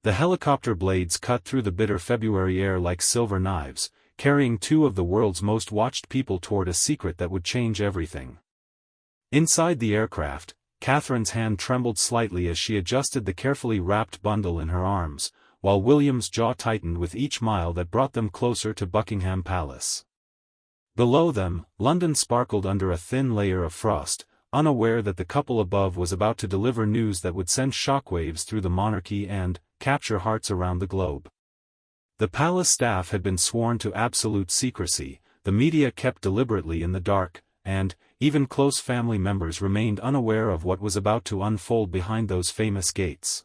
The helicopter blades cut through the bitter February air like silver knives, carrying two of the world's most watched people toward a secret that would change everything. Inside the aircraft, Catherine's hand trembled slightly as she adjusted the carefully wrapped bundle in her arms, while William's jaw tightened with each mile that brought them closer to Buckingham Palace. Below them, London sparkled under a thin layer of frost, unaware that the couple above was about to deliver news that would send shockwaves through the monarchy and capture hearts around the globe. The palace staff had been sworn to absolute secrecy, the media kept deliberately in the dark, and even close family members remained unaware of what was about to unfold behind those famous gates.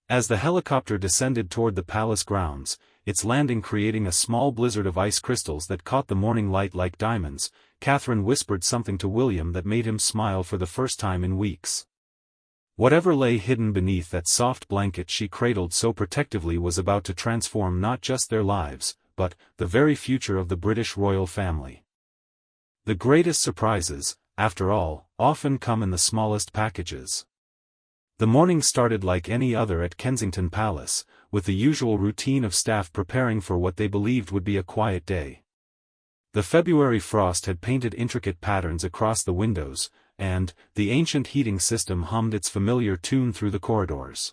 As the helicopter descended toward the palace grounds, its landing creating a small blizzard of ice crystals that caught the morning light like diamonds, Catherine whispered something to William that made him smile for the first time in weeks. Whatever lay hidden beneath that soft blanket she cradled so protectively was about to transform not just their lives, but the very future of the British royal family. The greatest surprises, after all, often come in the smallest packages. The morning started like any other at Kensington Palace, with the usual routine of staff preparing for what they believed would be a quiet day. The February frost had painted intricate patterns across the windows, and the ancient heating system hummed its familiar tune through the corridors.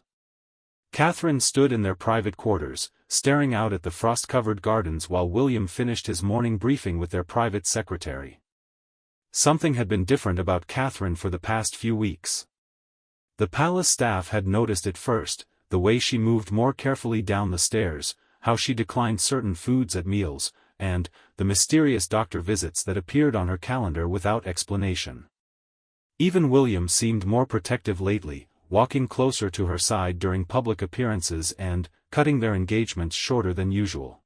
Catherine stood in their private quarters, staring out at the frost-covered gardens while William finished his morning briefing with their private secretary. Something had been different about Catherine for the past few weeks. The palace staff had noticed it first, the way she moved more carefully down the stairs, how she declined certain foods at meals, and the mysterious doctor visits that appeared on her calendar without explanation. Even William seemed more protective lately, walking closer to her side during public appearances and cutting their engagements shorter than usual.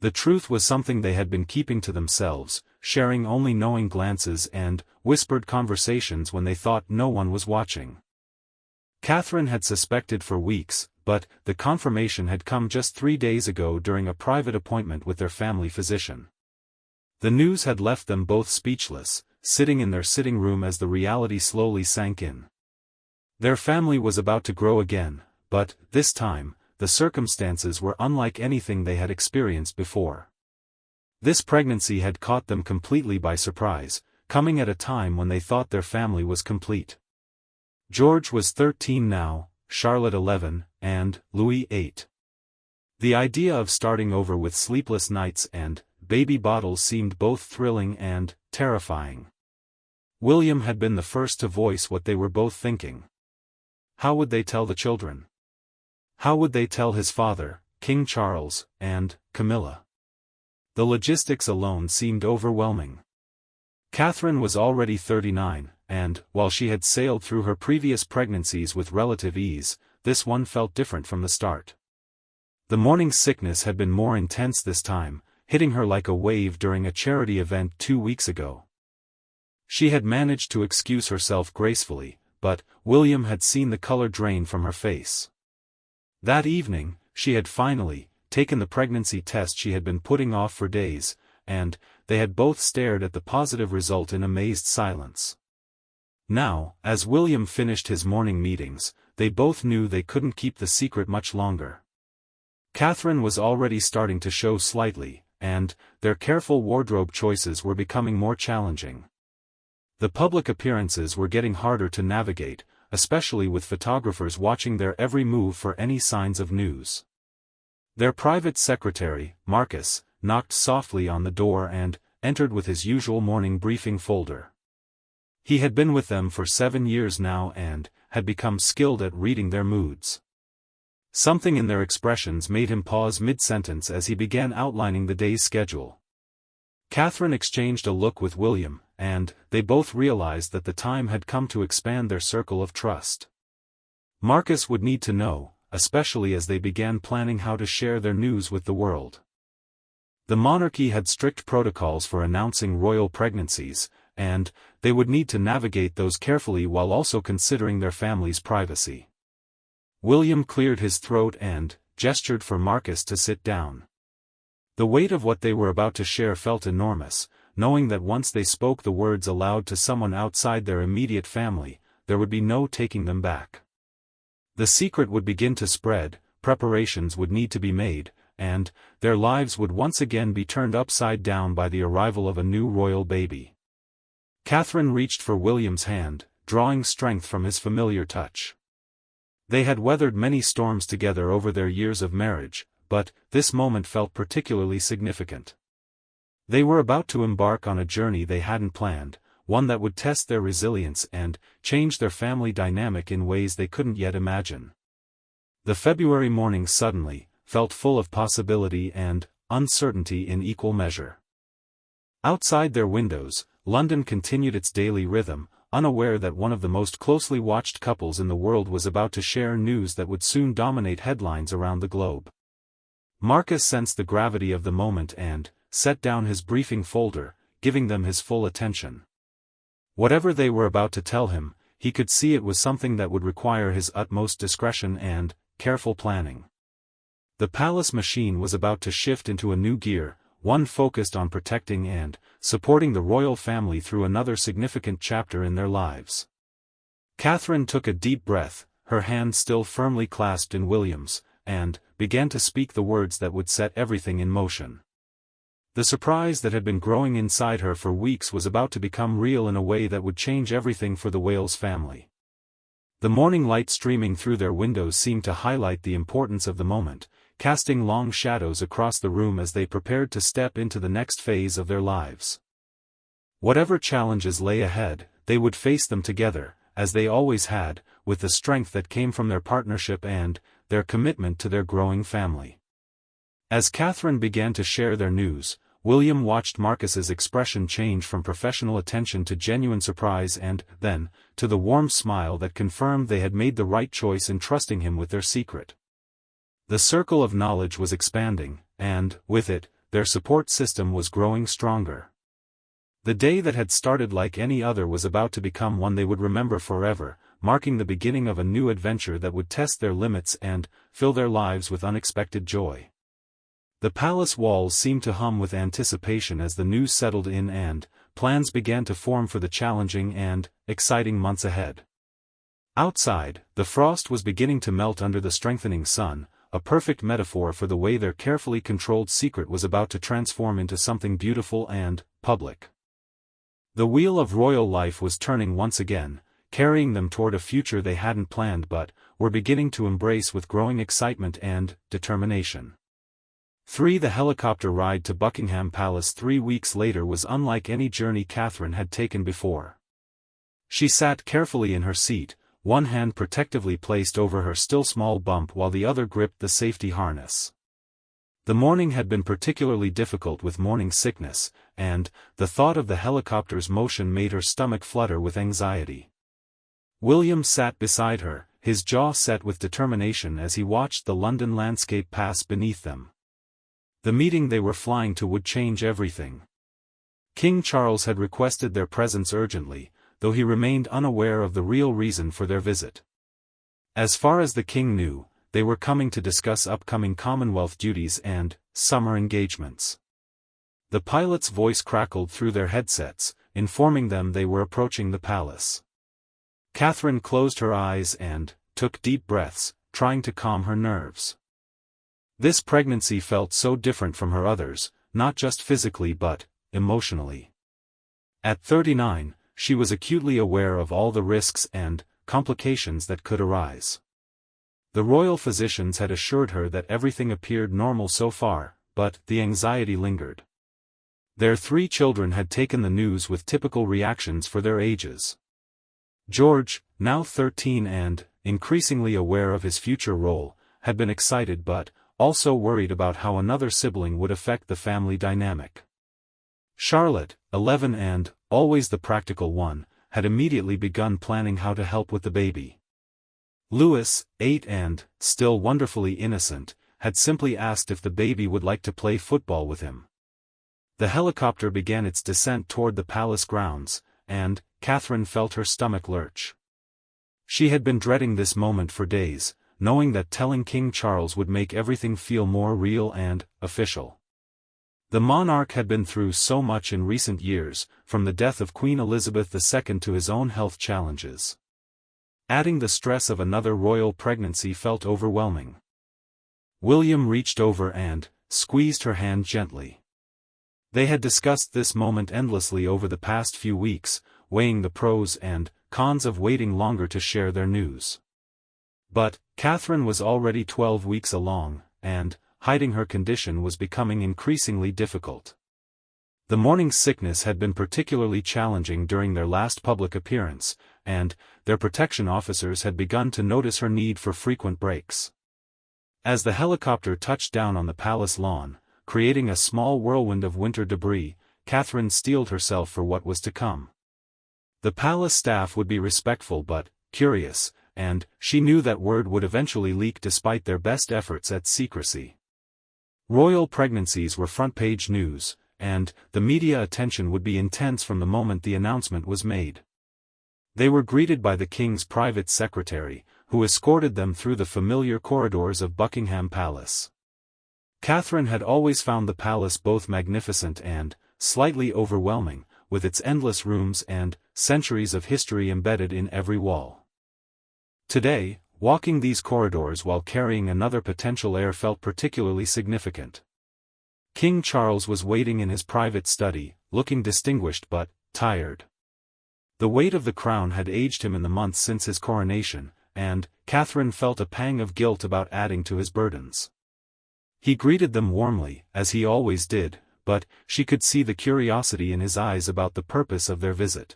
The truth was something they had been keeping to themselves, sharing only knowing glances and whispered conversations when they thought no one was watching. Catherine had suspected for weeks, but the confirmation had come just 3 days ago during a private appointment with their family physician. The news had left them both speechless, sitting in their sitting room as the reality slowly sank in. Their family was about to grow again, but, this time, the circumstances were unlike anything they had experienced before. This pregnancy had caught them completely by surprise, coming at a time when they thought their family was complete. George was 13 now, Charlotte 11, and Louis 8. The idea of starting over with sleepless nights and baby bottles seemed both thrilling and terrifying. William had been the first to voice what they were both thinking. How would they tell the children? How would they tell his father, King Charles, and Camilla? The logistics alone seemed overwhelming. Catherine was already 39, and, while she had sailed through her previous pregnancies with relative ease, this one felt different from the start. The morning sickness had been more intense this time, hitting her like a wave during a charity event 2 weeks ago. She had managed to excuse herself gracefully, but William had seen the color drain from her face. That evening, she had finally taken the pregnancy test she had been putting off for days, and they had both stared at the positive result in amazed silence. Now, as William finished his morning meetings, they both knew they couldn't keep the secret much longer. Catherine was already starting to show slightly, and their careful wardrobe choices were becoming more challenging. The public appearances were getting harder to navigate, especially with photographers watching their every move for any signs of news. Their private secretary, Marcus, knocked softly on the door and entered with his usual morning briefing folder. He had been with them for 7 years now and had become skilled at reading their moods. Something in their expressions made him pause mid-sentence as he began outlining the day's schedule. Catherine exchanged a look with William, and they both realized that the time had come to expand their circle of trust. Marcus would need to know, especially as they began planning how to share their news with the world. The monarchy had strict protocols for announcing royal pregnancies, and they would need to navigate those carefully while also considering their family's privacy. William cleared his throat and gestured for Marcus to sit down. The weight of what they were about to share felt enormous, knowing that once they spoke the words aloud to someone outside their immediate family, there would be no taking them back. The secret would begin to spread, preparations would need to be made, and their lives would once again be turned upside down by the arrival of a new royal baby. Catherine reached for William's hand, drawing strength from his familiar touch. They had weathered many storms together over their years of marriage, but this moment felt particularly significant. They were about to embark on a journey they hadn't planned, one that would test their resilience and change their family dynamic in ways they couldn't yet imagine. The February morning suddenly felt full of possibility and uncertainty in equal measure. Outside their windows, London continued its daily rhythm, unaware that one of the most closely watched couples in the world was about to share news that would soon dominate headlines around the globe. Marcus sensed the gravity of the moment and set down his briefing folder, giving them his full attention. Whatever they were about to tell him, he could see it was something that would require his utmost discretion and careful planning. The palace machine was about to shift into a new gear, one focused on protecting and supporting the royal family through another significant chapter in their lives. Catherine took a deep breath, her hand still firmly clasped in William's, and began to speak the words that would set everything in motion. The surprise that had been growing inside her for weeks was about to become real in a way that would change everything for the Wales family. The morning light streaming through their windows seemed to highlight the importance of the moment, casting long shadows across the room as they prepared to step into the next phase of their lives. Whatever challenges lay ahead, they would face them together, as they always had, with the strength that came from their partnership and their commitment to their growing family. As Catherine began to share their news, William watched Marcus's expression change from professional attention to genuine surprise and, then, to the warm smile that confirmed they had made the right choice in trusting him with their secret. The circle of knowledge was expanding, and, with it, their support system was growing stronger. The day that had started like any other was about to become one they would remember forever, marking the beginning of a new adventure that would test their limits and fill their lives with unexpected joy. The palace walls seemed to hum with anticipation as the news settled in and plans began to form for the challenging and exciting months ahead. Outside, the frost was beginning to melt under the strengthening sun, a perfect metaphor for the way their carefully controlled secret was about to transform into something beautiful and public. The wheel of royal life was turning once again, carrying them toward a future they hadn't planned but were beginning to embrace with growing excitement and determination. The helicopter ride to Buckingham Palace 3 weeks later was unlike any journey Catherine had taken before. She sat carefully in her seat, one hand protectively placed over her still small bump while the other gripped the safety harness. The morning had been particularly difficult with morning sickness, and the thought of the helicopter's motion made her stomach flutter with anxiety. William sat beside her, his jaw set with determination as he watched the London landscape pass beneath them. The meeting they were flying to would change everything. King Charles had requested their presence urgently, though he remained unaware of the real reason for their visit. As far as the king knew, they were coming to discuss upcoming Commonwealth duties and summer engagements. The pilot's voice crackled through their headsets, informing them they were approaching the palace. Catherine closed her eyes and took deep breaths, trying to calm her nerves. This pregnancy felt so different from her others, not just physically but emotionally. At 39, she was acutely aware of all the risks and complications that could arise. The royal physicians had assured her that everything appeared normal so far, but the anxiety lingered. Their 3 children had taken the news with typical reactions for their ages. George, now 13 and increasingly aware of his future role, had been excited but also worried about how another sibling would affect the family dynamic. Charlotte, 11 and always the practical one, had immediately begun planning how to help with the baby. Louis, 8 and still wonderfully innocent, had simply asked if the baby would like to play football with him. The helicopter began its descent toward the palace grounds, and Catherine felt her stomach lurch. She had been dreading this moment for days, knowing that telling King Charles would make everything feel more real and official. The monarch had been through so much in recent years, from the death of Queen Elizabeth II to his own health challenges. Adding the stress of another royal pregnancy felt overwhelming. William reached over and squeezed her hand gently. They had discussed this moment endlessly over the past few weeks, weighing the pros and cons of waiting longer to share their news. But Catherine was already 12 weeks along, and hiding her condition was becoming increasingly difficult. The morning sickness had been particularly challenging during their last public appearance, and their protection officers had begun to notice her need for frequent breaks. As the helicopter touched down on the palace lawn, creating a small whirlwind of winter debris, Catherine steeled herself for what was to come. The palace staff would be respectful but curious, and she knew that word would eventually leak despite their best efforts at secrecy. Royal pregnancies were front-page news, and the media attention would be intense from the moment the announcement was made. They were greeted by the king's private secretary, who escorted them through the familiar corridors of Buckingham Palace. Catherine had always found the palace both magnificent and slightly overwhelming, with its endless rooms and centuries of history embedded in every wall. Today, walking these corridors while carrying another potential heir felt particularly significant. King Charles was waiting in his private study, looking distinguished but tired. The weight of the crown had aged him in the months since his coronation, and Catherine felt a pang of guilt about adding to his burdens. He greeted them warmly, as he always did, but she could see the curiosity in his eyes about the purpose of their visit.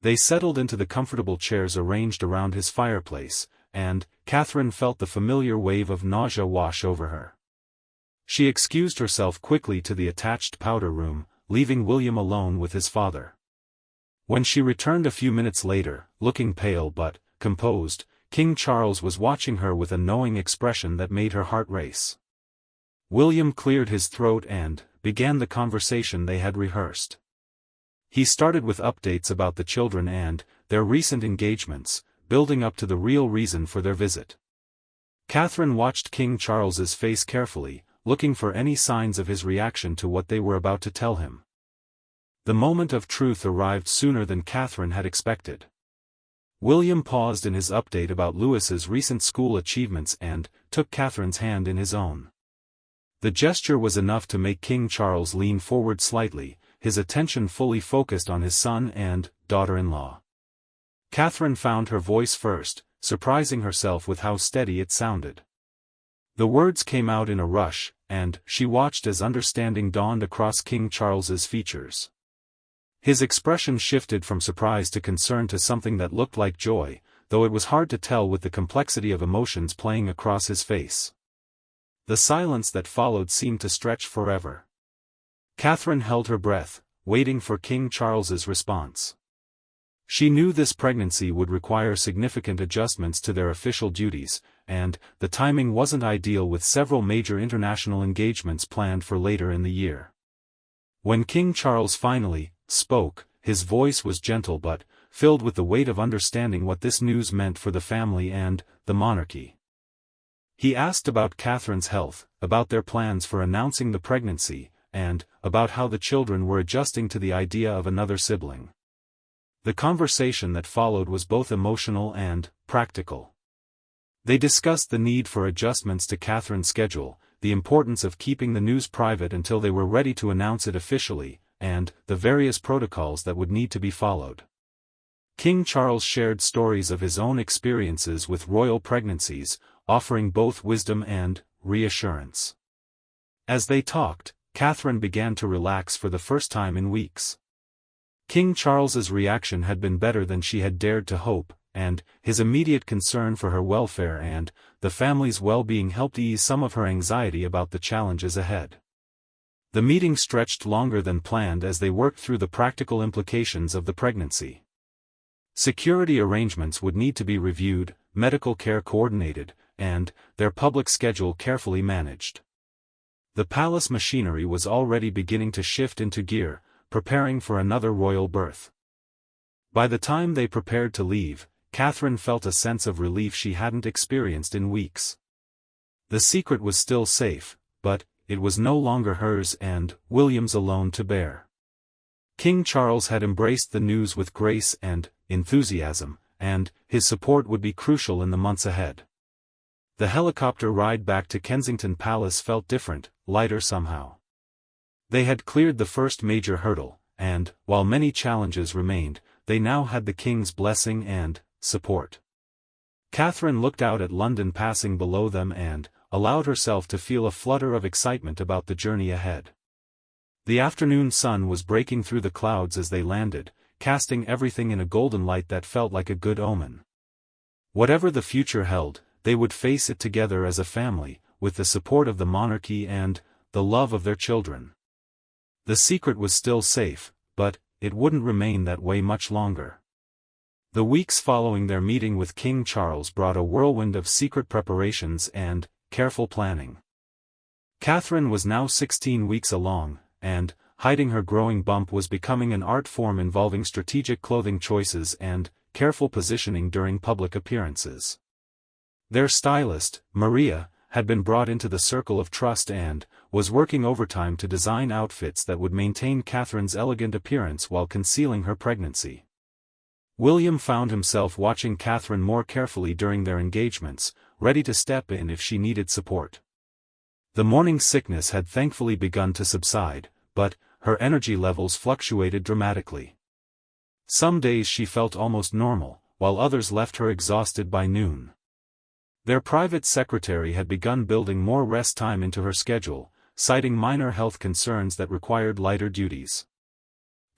They settled into the comfortable chairs arranged around his fireplace, and Catherine felt the familiar wave of nausea wash over her. She excused herself quickly to the attached powder room, leaving William alone with his father. When she returned a few minutes later, looking pale but composed, King Charles was watching her with a knowing expression that made her heart race. William cleared his throat and began the conversation they had rehearsed. He started with updates about the children and their recent engagements, building up to the real reason for their visit. Catherine watched King Charles's face carefully, looking for any signs of his reaction to what they were about to tell him. The moment of truth arrived sooner than Catherine had expected. William paused in his update about Louis's recent school achievements and took Catherine's hand in his own. The gesture was enough to make King Charles lean forward slightly, his attention fully focused on his son and daughter-in-law. Catherine found her voice first, surprising herself with how steady it sounded. The words came out in a rush, and she watched as understanding dawned across King Charles's features. His expression shifted from surprise to concern to something that looked like joy, though it was hard to tell with the complexity of emotions playing across his face. The silence that followed seemed to stretch forever. Catherine held her breath, waiting for King Charles's response. She knew this pregnancy would require significant adjustments to their official duties, and the timing wasn't ideal with several major international engagements planned for later in the year. When King Charles finally spoke, his voice was gentle but filled with the weight of understanding what this news meant for the family and the monarchy. He asked about Catherine's health, about their plans for announcing the pregnancy, and about how the children were adjusting to the idea of another sibling. The conversation that followed was both emotional and practical. They discussed the need for adjustments to Catherine's schedule, the importance of keeping the news private until they were ready to announce it officially, and the various protocols that would need to be followed. King Charles shared stories of his own experiences with royal pregnancies, offering both wisdom and reassurance. As they talked, Catherine began to relax for the first time in weeks. King Charles's reaction had been better than she had dared to hope, and his immediate concern for her welfare and the family's well-being helped ease some of her anxiety about the challenges ahead. The meeting stretched longer than planned as they worked through the practical implications of the pregnancy. Security arrangements would need to be reviewed, medical care coordinated, and their public schedule carefully managed. The palace machinery was already beginning to shift into gear, preparing for another royal birth. By the time they prepared to leave, Catherine felt a sense of relief she hadn't experienced in weeks. The secret was still safe, but it was no longer hers and William's alone to bear. King Charles had embraced the news with grace and enthusiasm, and his support would be crucial in the months ahead. The helicopter ride back to Kensington Palace felt different, lighter somehow. They had cleared the first major hurdle, and, while many challenges remained, they now had the King's blessing and support. Catherine looked out at London passing below them and allowed herself to feel a flutter of excitement about the journey ahead. The afternoon sun was breaking through the clouds as they landed, casting everything in a golden light that felt like a good omen. Whatever the future held, they would face it together as a family, with the support of the monarchy and the love of their children. The secret was still safe, but it wouldn't remain that way much longer. The weeks following their meeting with King Charles brought a whirlwind of secret preparations and careful planning. Catherine was now 16 weeks along, and hiding her growing bump was becoming an art form involving strategic clothing choices and careful positioning during public appearances. Their stylist, Maria, had been brought into the circle of trust and was working overtime to design outfits that would maintain Catherine's elegant appearance while concealing her pregnancy. William found himself watching Catherine more carefully during their engagements, ready to step in if she needed support. The morning sickness had thankfully begun to subside, but her energy levels fluctuated dramatically. Some days she felt almost normal, while others left her exhausted by noon. Their private secretary had begun building more rest time into her schedule, citing minor health concerns that required lighter duties.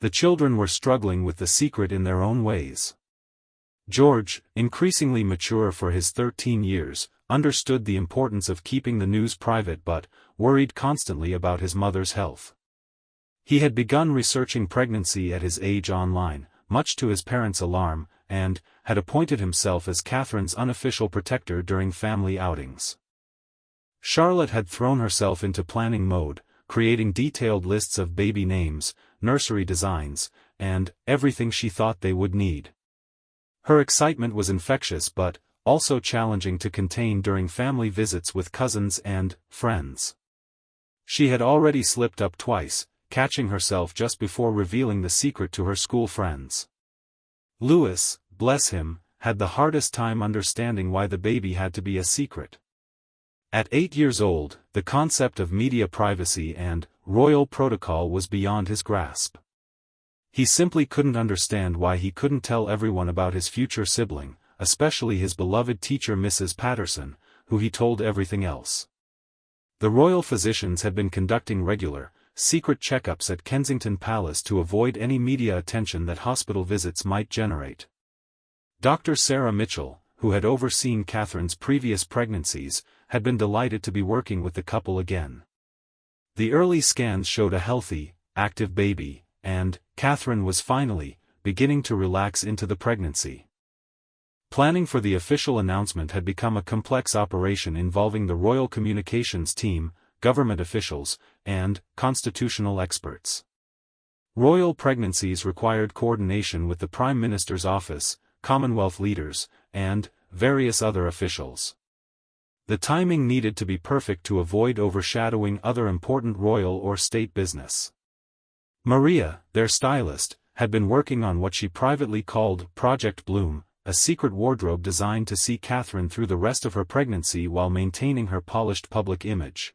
The children were struggling with the secret in their own ways. George, increasingly mature for his 13 years, understood the importance of keeping the news private but worried constantly about his mother's health. He had begun researching pregnancy at his age online, much to his parents' alarm, and had appointed himself as Catherine's unofficial protector during family outings. Charlotte had thrown herself into planning mode, creating detailed lists of baby names, nursery designs, and everything she thought they would need. Her excitement was infectious but also challenging to contain during family visits with cousins and friends. She had already slipped up twice, catching herself just before revealing the secret to her school friends. Louis, bless him, had the hardest time understanding why the baby had to be a secret. At 8 years old, the concept of media privacy and royal protocol was beyond his grasp. He simply couldn't understand why he couldn't tell everyone about his future sibling, especially his beloved teacher Mrs. Patterson, who he told everything else. The royal physicians had been conducting regular, secret checkups at Kensington Palace to avoid any media attention that hospital visits might generate. Dr. Sarah Mitchell, who had overseen Catherine's previous pregnancies, had been delighted to be working with the couple again. The early scans showed a healthy, active baby, and Catherine was finally beginning to relax into the pregnancy. Planning for the official announcement had become a complex operation involving the royal communications team, government officials, and constitutional experts. Royal pregnancies required coordination with the Prime Minister's office, Commonwealth leaders, and various other officials. The timing needed to be perfect to avoid overshadowing other important royal or state business. Maria, their stylist, had been working on what she privately called Project Bloom, a secret wardrobe designed to see Catherine through the rest of her pregnancy while maintaining her polished public image.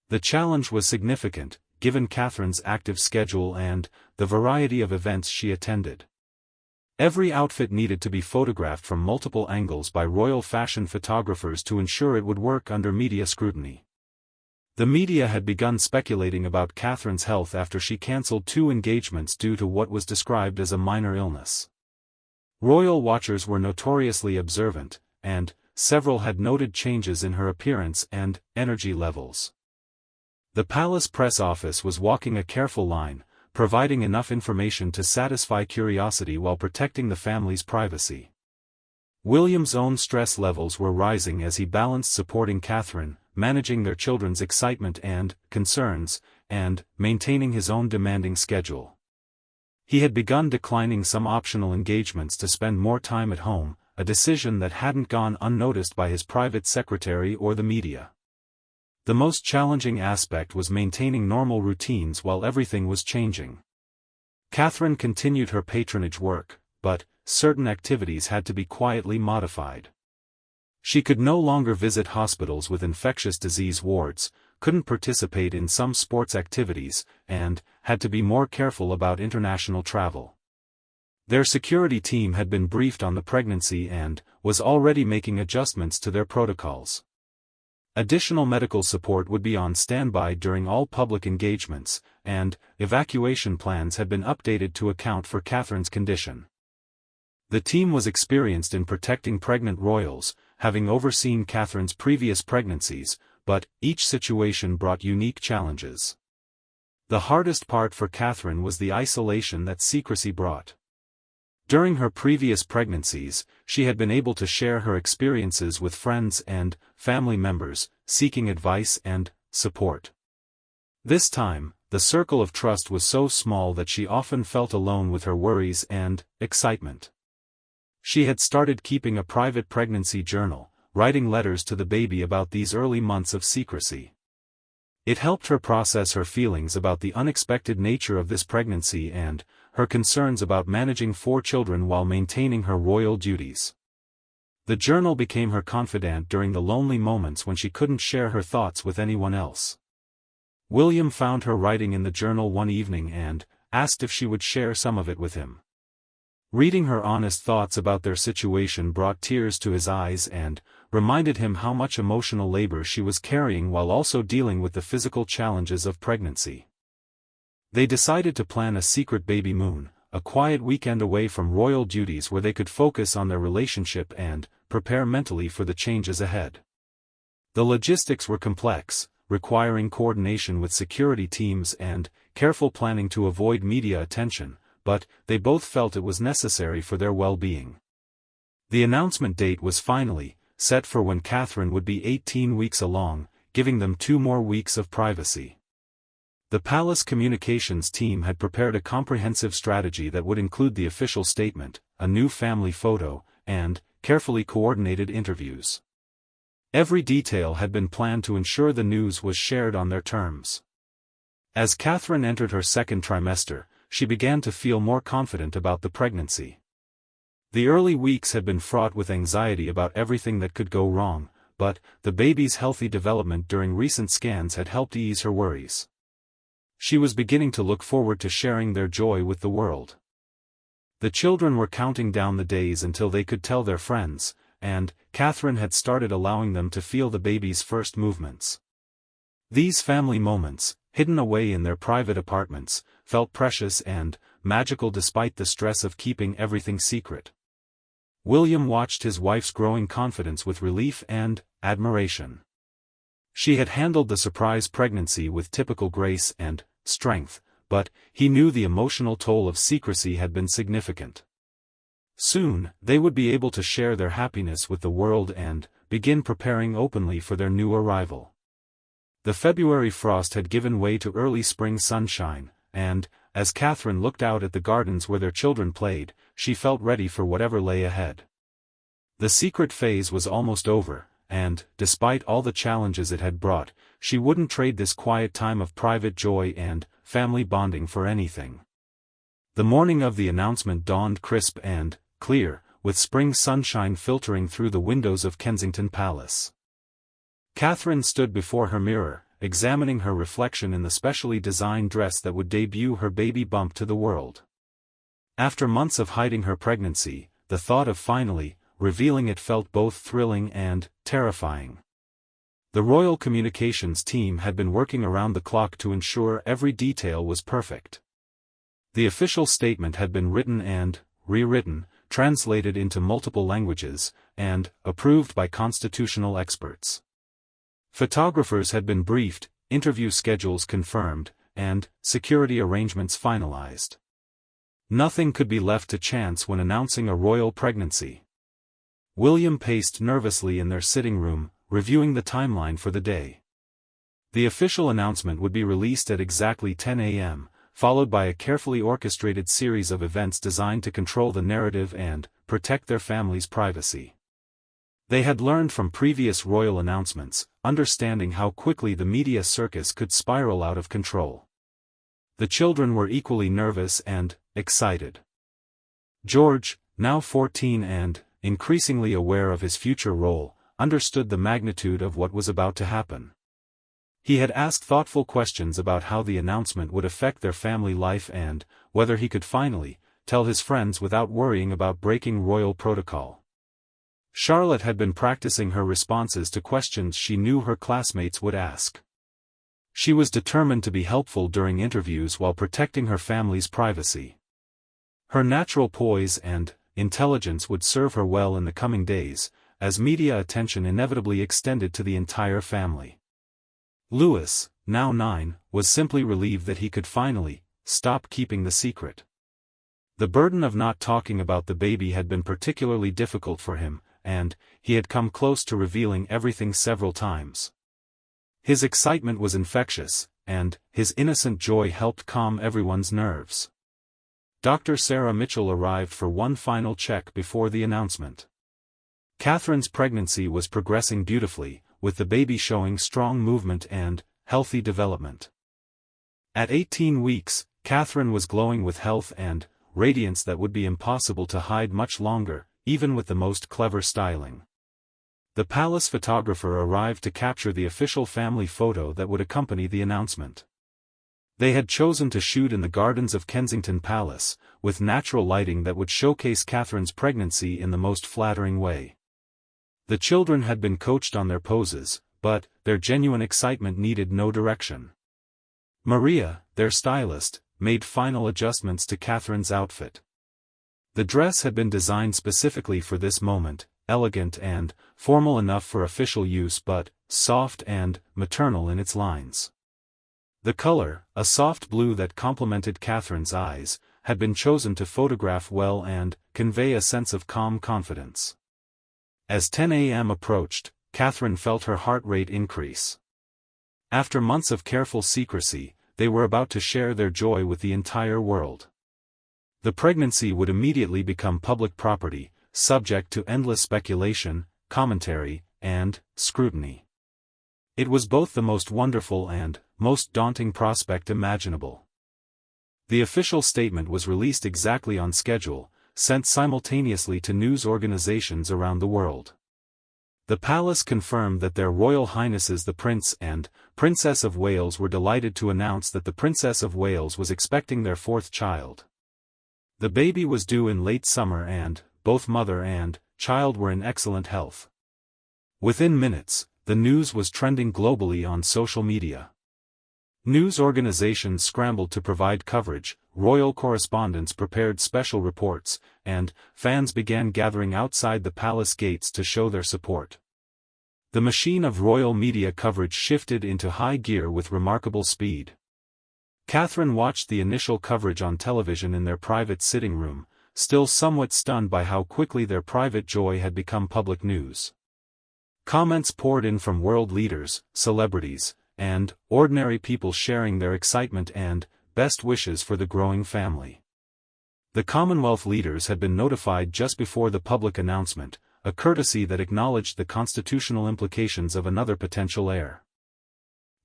The challenge was significant, given Catherine's active schedule and the variety of events she attended. Every outfit needed to be photographed from multiple angles by royal fashion photographers to ensure it would work under media scrutiny. The media had begun speculating about Catherine's health after she cancelled 2 engagements due to what was described as a minor illness. Royal watchers were notoriously observant, and several had noted changes in her appearance and energy levels. The palace press office was walking a careful line, providing enough information to satisfy curiosity while protecting the family's privacy. William's own stress levels were rising as he balanced supporting Catherine, managing their children's excitement and concerns, and maintaining his own demanding schedule. He had begun declining some optional engagements to spend more time at home, a decision that hadn't gone unnoticed by his private secretary or the media. The most challenging aspect was maintaining normal routines while everything was changing. Catherine continued her patronage work, but certain activities had to be quietly modified. She could no longer visit hospitals with infectious disease wards, couldn't participate in some sports activities, and had to be more careful about international travel. Their security team had been briefed on the pregnancy and was already making adjustments to their protocols. Additional medical support would be on standby during all public engagements, and evacuation plans had been updated to account for Catherine's condition. The team was experienced in protecting pregnant royals, having overseen Catherine's previous pregnancies, but each situation brought unique challenges. The hardest part for Catherine was the isolation that secrecy brought. During her previous pregnancies, she had been able to share her experiences with friends and family members, seeking advice and support. This time, the circle of trust was so small that she often felt alone with her worries and excitement. She had started keeping a private pregnancy journal, writing letters to the baby about these early months of secrecy. It helped her process her feelings about the unexpected nature of this pregnancy and her concerns about managing 4 children while maintaining her royal duties. The journal became her confidant during the lonely moments when she couldn't share her thoughts with anyone else. William found her writing in the journal one evening and asked if she would share some of it with him. Reading her honest thoughts about their situation brought tears to his eyes and reminded him how much emotional labor she was carrying while also dealing with the physical challenges of pregnancy. They decided to plan a secret baby moon, a quiet weekend away from royal duties where they could focus on their relationship and prepare mentally for the changes ahead. The logistics were complex, requiring coordination with security teams and careful planning to avoid media attention, but they both felt it was necessary for their well-being. The announcement date was finally set for when Catherine would be 18 weeks along, giving them 2 more weeks of privacy. The palace communications team had prepared a comprehensive strategy that would include the official statement, a new family photo, and carefully coordinated interviews. Every detail had been planned to ensure the news was shared on their terms. As Catherine entered her second trimester, she began to feel more confident about the pregnancy. The early weeks had been fraught with anxiety about everything that could go wrong, but the baby's healthy development during recent scans had helped ease her worries. She was beginning to look forward to sharing their joy with the world. The children were counting down the days until they could tell their friends, and Catherine had started allowing them to feel the baby's first movements. These family moments, hidden away in their private apartments, felt precious and magical despite the stress of keeping everything secret. William watched his wife's growing confidence with relief and admiration. She had handled the surprise pregnancy with typical grace and strength, but he knew the emotional toll of secrecy had been significant. Soon, they would be able to share their happiness with the world and begin preparing openly for their new arrival. The February frost had given way to early spring sunshine, and, as Catherine looked out at the gardens where their children played, she felt ready for whatever lay ahead. The secret phase was almost over, and, despite all the challenges it had brought, she wouldn't trade this quiet time of private joy and family bonding for anything. The morning of the announcement dawned crisp and clear, with spring sunshine filtering through the windows of Kensington Palace. Catherine stood before her mirror, examining her reflection in the specially designed dress that would debut her baby bump to the world. After months of hiding her pregnancy, the thought of finally revealing it felt both thrilling and terrifying. The royal communications team had been working around the clock to ensure every detail was perfect. The official statement had been written and rewritten, translated into multiple languages, and approved by constitutional experts. Photographers had been briefed, interview schedules confirmed, and security arrangements finalized. Nothing could be left to chance when announcing a royal pregnancy. William paced nervously in their sitting room, reviewing the timeline for the day. The official announcement would be released at exactly 10 a.m., followed by a carefully orchestrated series of events designed to control the narrative and protect their family's privacy. They had learned from previous royal announcements, understanding how quickly the media circus could spiral out of control. The children were equally nervous and excited. George, now 14 and, increasingly aware of his future role, understood the magnitude of what was about to happen. He had asked thoughtful questions about how the announcement would affect their family life and, whether he could finally, tell his friends without worrying about breaking royal protocol. Charlotte had been practicing her responses to questions she knew her classmates would ask. She was determined to be helpful during interviews while protecting her family's privacy. Her natural poise and intelligence would serve her well in the coming days, as media attention inevitably extended to the entire family. Louis, now 9, was simply relieved that he could finally stop keeping the secret. The burden of not talking about the baby had been particularly difficult for him, and he had come close to revealing everything several times. His excitement was infectious, and his innocent joy helped calm everyone's nerves. Dr. Sarah Mitchell arrived for one final check before the announcement. Catherine's pregnancy was progressing beautifully, with the baby showing strong movement and healthy development. At 18 weeks, Catherine was glowing with health and radiance that would be impossible to hide much longer, even with the most clever styling. The palace photographer arrived to capture the official family photo that would accompany the announcement. They had chosen to shoot in the gardens of Kensington Palace, with natural lighting that would showcase Catherine's pregnancy in the most flattering way. The children had been coached on their poses, but their genuine excitement needed no direction. Maria, their stylist, made final adjustments to Catherine's outfit. The dress had been designed specifically for this moment, elegant and formal enough for official use but soft and maternal in its lines. The color, a soft blue that complemented Catherine's eyes, had been chosen to photograph well and convey a sense of calm confidence. As 10 a.m. approached, Catherine felt her heart rate increase. After months of careful secrecy, they were about to share their joy with the entire world. The pregnancy would immediately become public property, subject to endless speculation, commentary, and scrutiny. It was both the most wonderful and most daunting prospect imaginable. The official statement was released exactly on schedule, sent simultaneously to news organizations around the world. The palace confirmed that their Royal Highnesses the Prince and Princess of Wales were delighted to announce that the Princess of Wales was expecting their 4th child. The baby was due in late summer and both mother and child were in excellent health. Within minutes, the news was trending globally on social media. News organizations scrambled to provide coverage, royal correspondents prepared special reports, and fans began gathering outside the palace gates to show their support. The machine of royal media coverage shifted into high gear with remarkable speed. Catherine watched the initial coverage on television in their private sitting room, still somewhat stunned by how quickly their private joy had become public news. Comments poured in from world leaders, celebrities, and ordinary people sharing their excitement and best wishes for the growing family. The Commonwealth leaders had been notified just before the public announcement, a courtesy that acknowledged the constitutional implications of another potential heir.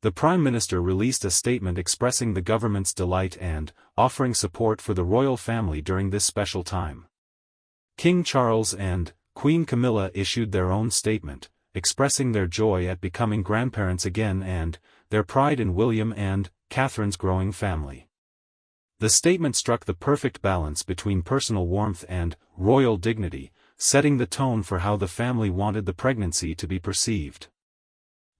The Prime Minister released a statement expressing the government's delight and offering support for the royal family during this special time. King Charles and Queen Camilla issued their own statement, expressing their joy at becoming grandparents again and their pride in William and Catherine's growing family. The statement struck the perfect balance between personal warmth and royal dignity, setting the tone for how the family wanted the pregnancy to be perceived.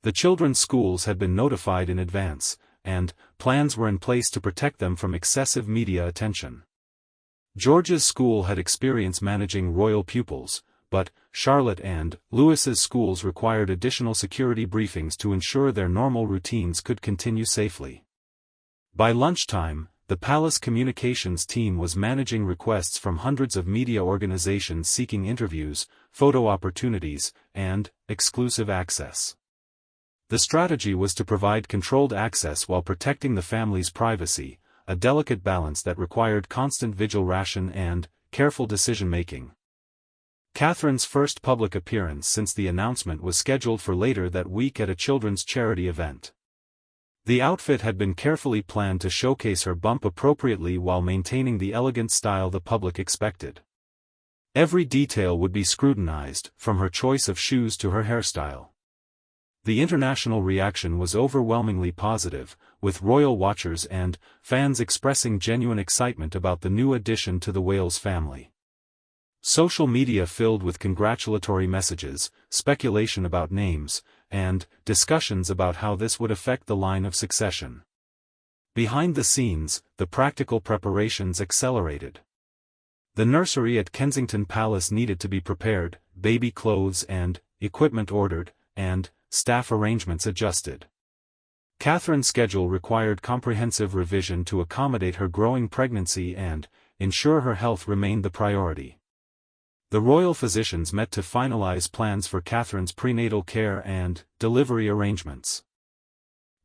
The children's schools had been notified in advance, and plans were in place to protect them from excessive media attention. George's school had experience managing royal pupils, but Charlotte and Louis's schools required additional security briefings to ensure their normal routines could continue safely. By lunchtime, the palace communications team was managing requests from hundreds of media organizations seeking interviews, photo opportunities, and exclusive access. The strategy was to provide controlled access while protecting the family's privacy, a delicate balance that required constant vigilance and careful decision-making. Catherine's first public appearance since the announcement was scheduled for later that week at a children's charity event. The outfit had been carefully planned to showcase her bump appropriately while maintaining the elegant style the public expected. Every detail would be scrutinized, from her choice of shoes to her hairstyle. The international reaction was overwhelmingly positive, with royal watchers and fans expressing genuine excitement about the new addition to the Wales family. Social media filled with congratulatory messages, speculation about names, and discussions about how this would affect the line of succession. Behind the scenes, the practical preparations accelerated. The nursery at Kensington Palace needed to be prepared, baby clothes and equipment ordered, and staff arrangements adjusted. Catherine's schedule required comprehensive revision to accommodate her growing pregnancy and ensure her health remained the priority. The royal physicians met to finalize plans for Catherine's prenatal care and delivery arrangements.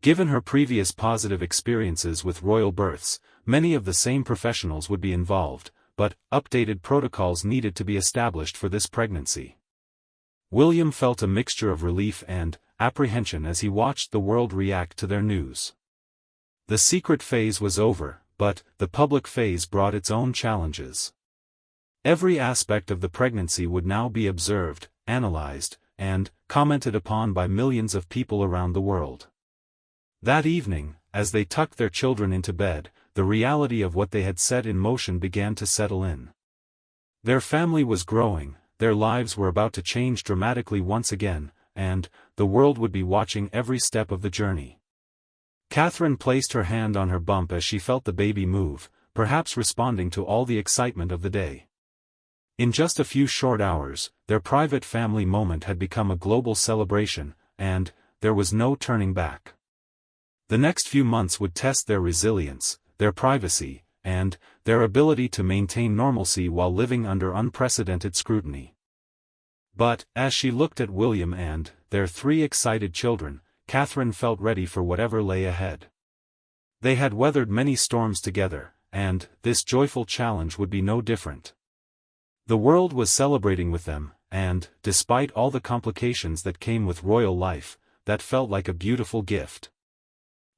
Given her previous positive experiences with royal births, many of the same professionals would be involved, but updated protocols needed to be established for this pregnancy. William felt a mixture of relief and apprehension as he watched the world react to their news. The secret phase was over, but the public phase brought its own challenges. Every aspect of the pregnancy would now be observed, analyzed, and commented upon by millions of people around the world. That evening, as they tucked their children into bed, the reality of what they had set in motion began to settle in. Their family was growing, their lives were about to change dramatically once again, and the world would be watching every step of the journey. Catherine placed her hand on her bump as she felt the baby move, perhaps responding to all the excitement of the day. In just a few short hours, their private family moment had become a global celebration, and there was no turning back. The next few months would test their resilience, their privacy, and their ability to maintain normalcy while living under unprecedented scrutiny. But, as she looked at William and their three excited children, Catherine felt ready for whatever lay ahead. They had weathered many storms together, and this joyful challenge would be no different. The world was celebrating with them, and, despite all the complications that came with royal life, that felt like a beautiful gift.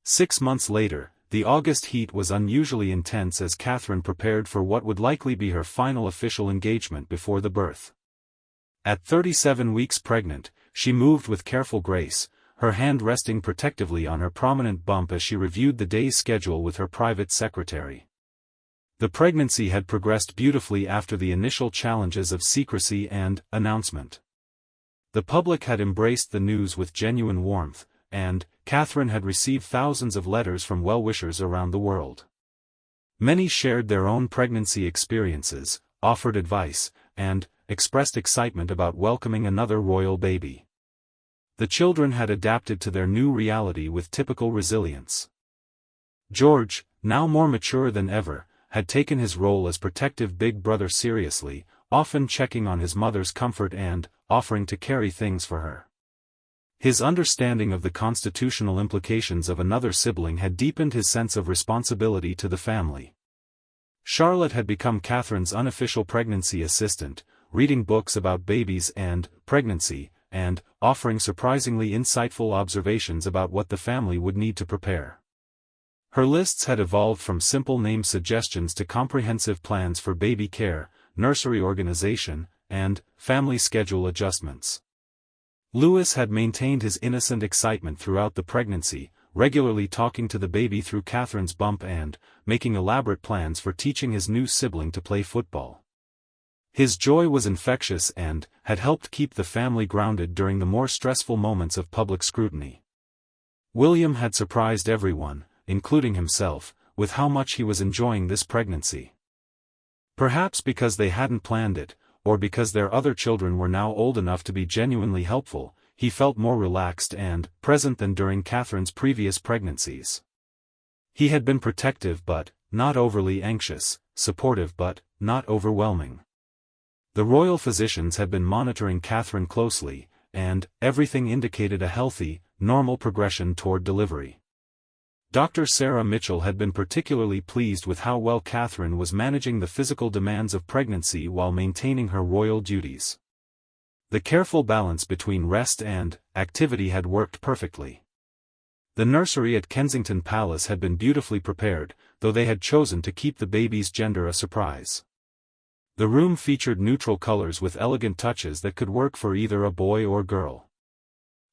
6 months later, the August heat was unusually intense as Catherine prepared for what would likely be her final official engagement before the birth. At 37 weeks pregnant, she moved with careful grace, her hand resting protectively on her prominent bump as she reviewed the day's schedule with her private secretary. The pregnancy had progressed beautifully after the initial challenges of secrecy and announcement. The public had embraced the news with genuine warmth, and Catherine had received thousands of letters from well-wishers around the world. Many shared their own pregnancy experiences, offered advice, and expressed excitement about welcoming another royal baby. The children had adapted to their new reality with typical resilience. George, now more mature than ever, had taken his role as protective big brother seriously, often checking on his mother's comfort and offering to carry things for her. His understanding of the constitutional implications of another sibling had deepened his sense of responsibility to the family. Charlotte had become Catherine's unofficial pregnancy assistant, reading books about babies and pregnancy, and offering surprisingly insightful observations about what the family would need to prepare. Her lists had evolved from simple name suggestions to comprehensive plans for baby care, nursery organization, and family schedule adjustments. Louis had maintained his innocent excitement throughout the pregnancy, regularly talking to the baby through Catherine's bump and making elaborate plans for teaching his new sibling to play football. His joy was infectious and had helped keep the family grounded during the more stressful moments of public scrutiny. William had surprised everyone, including himself, with how much he was enjoying this pregnancy. Perhaps because they hadn't planned it, or because their other children were now old enough to be genuinely helpful, he felt more relaxed and present than during Catherine's previous pregnancies. He had been protective but not overly anxious, supportive but not overwhelming. The royal physicians had been monitoring Catherine closely, and everything indicated a healthy, normal progression toward delivery. Dr. Sarah Mitchell had been particularly pleased with how well Catherine was managing the physical demands of pregnancy while maintaining her royal duties. The careful balance between rest and activity had worked perfectly. The nursery at Kensington Palace had been beautifully prepared, though they had chosen to keep the baby's gender a surprise. The room featured neutral colors with elegant touches that could work for either a boy or girl.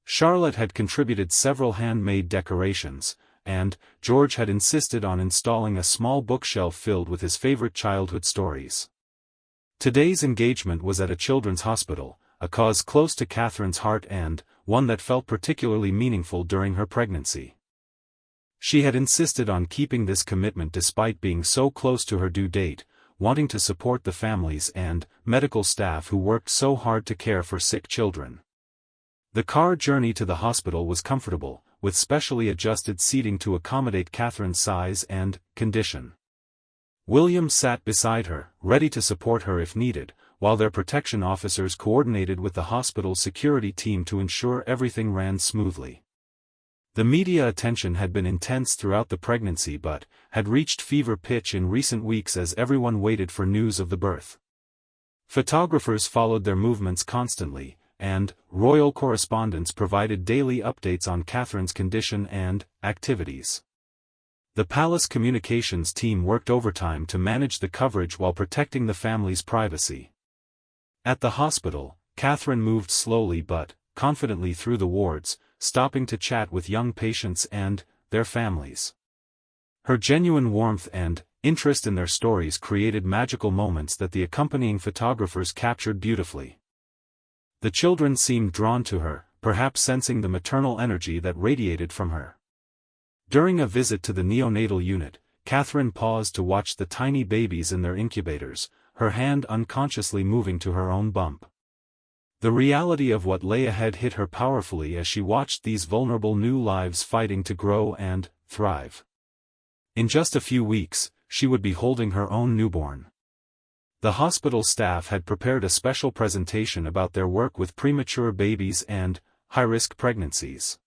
Charlotte had contributed several handmade decorations, and George had insisted on installing a small bookshelf filled with his favorite childhood stories. Today's engagement was at a children's hospital, a cause close to Catherine's heart and one that felt particularly meaningful during her pregnancy. She had insisted on keeping this commitment despite being so close to her due date, wanting to support the families and medical staff who worked so hard to care for sick children. The car journey to the hospital was comfortable, with specially adjusted seating to accommodate Catherine's size and condition. William sat beside her, ready to support her if needed, while their protection officers coordinated with the hospital's security team to ensure everything ran smoothly. The media attention had been intense throughout the pregnancy but had reached fever pitch in recent weeks as everyone waited for news of the birth. Photographers followed their movements constantly, and royal correspondents provided daily updates on Catherine's condition and activities. The palace communications team worked overtime to manage the coverage while protecting the family's privacy. At the hospital, Catherine moved slowly but confidently through the wards, stopping to chat with young patients and their families. Her genuine warmth and interest in their stories created magical moments that the accompanying photographers captured beautifully. The children seemed drawn to her, perhaps sensing the maternal energy that radiated from her. During a visit to the neonatal unit, Catherine paused to watch the tiny babies in their incubators, her hand unconsciously moving to her own bump. The reality of what lay ahead hit her powerfully as she watched these vulnerable new lives fighting to grow and thrive. In just a few weeks, she would be holding her own newborn. The hospital staff had prepared a special presentation about their work with premature babies and high-risk pregnancies.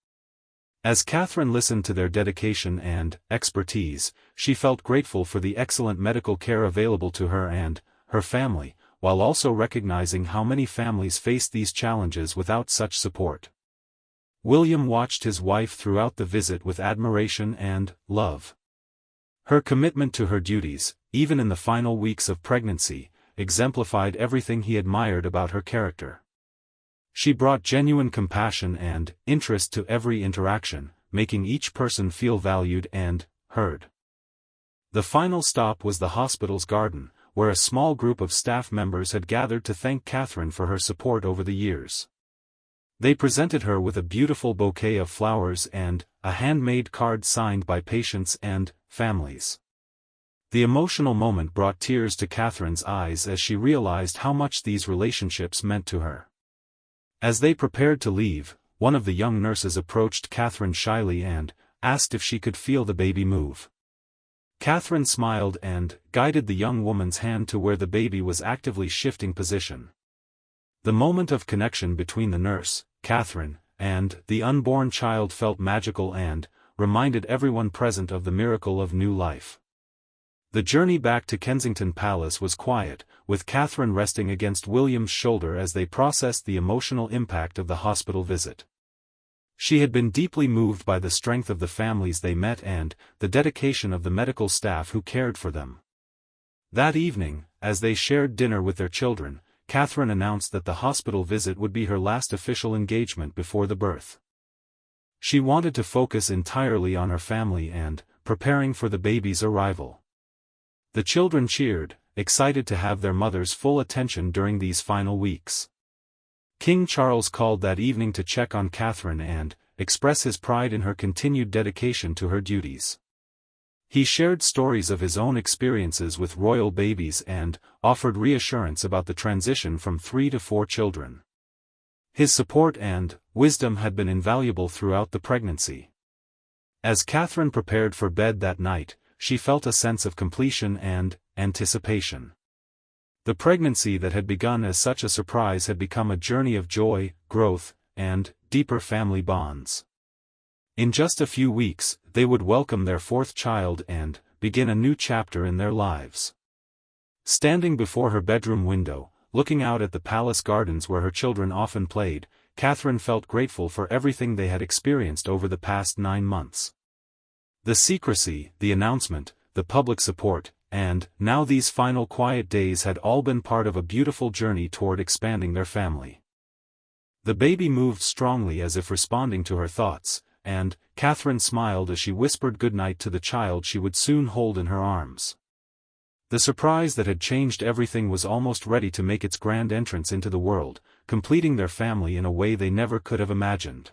As Catherine listened to their dedication and expertise, she felt grateful for the excellent medical care available to her and her family, while also recognizing how many families face these challenges without such support. William watched his wife throughout the visit with admiration and love. Her commitment to her duties, even in the final weeks of pregnancy, exemplified everything he admired about her character. She brought genuine compassion and interest to every interaction, making each person feel valued and heard. The final stop was the hospital's garden, where a small group of staff members had gathered to thank Catherine for her support over the years. They presented her with a beautiful bouquet of flowers and a handmade card signed by patients and families. The emotional moment brought tears to Catherine's eyes as she realized how much these relationships meant to her. As they prepared to leave, one of the young nurses approached Catherine shyly and asked if she could feel the baby move. Catherine smiled and guided the young woman's hand to where the baby was actively shifting position. The moment of connection between the nurse, Catherine, and the unborn child felt magical and reminded everyone present of the miracle of new life. The journey back to Kensington Palace was quiet, with Catherine resting against William's shoulder as they processed the emotional impact of the hospital visit. She had been deeply moved by the strength of the families they met and the dedication of the medical staff who cared for them. That evening, as they shared dinner with their children, Catherine announced that the hospital visit would be her last official engagement before the birth. She wanted to focus entirely on her family and preparing for the baby's arrival. The children cheered, excited to have their mother's full attention during these final weeks. King Charles called that evening to check on Catherine and express his pride in her continued dedication to her duties. He shared stories of his own experiences with royal babies and offered reassurance about the transition from 3 to 4 children. His support and wisdom had been invaluable throughout the pregnancy. As Catherine prepared for bed that night, she felt a sense of completion and anticipation. The pregnancy that had begun as such a surprise had become a journey of joy, growth, and deeper family bonds. In just a few weeks, they would welcome their 4th child and begin a new chapter in their lives. Standing before her bedroom window, looking out at the palace gardens where her children often played, Catherine felt grateful for everything they had experienced over the past 9 months. The secrecy, the announcement, the public support, and, now these final quiet days had all been part of a beautiful journey toward expanding their family. The baby moved strongly as if responding to her thoughts, and Catherine smiled as she whispered goodnight to the child she would soon hold in her arms. The surprise that had changed everything was almost ready to make its grand entrance into the world, completing their family in a way they never could have imagined.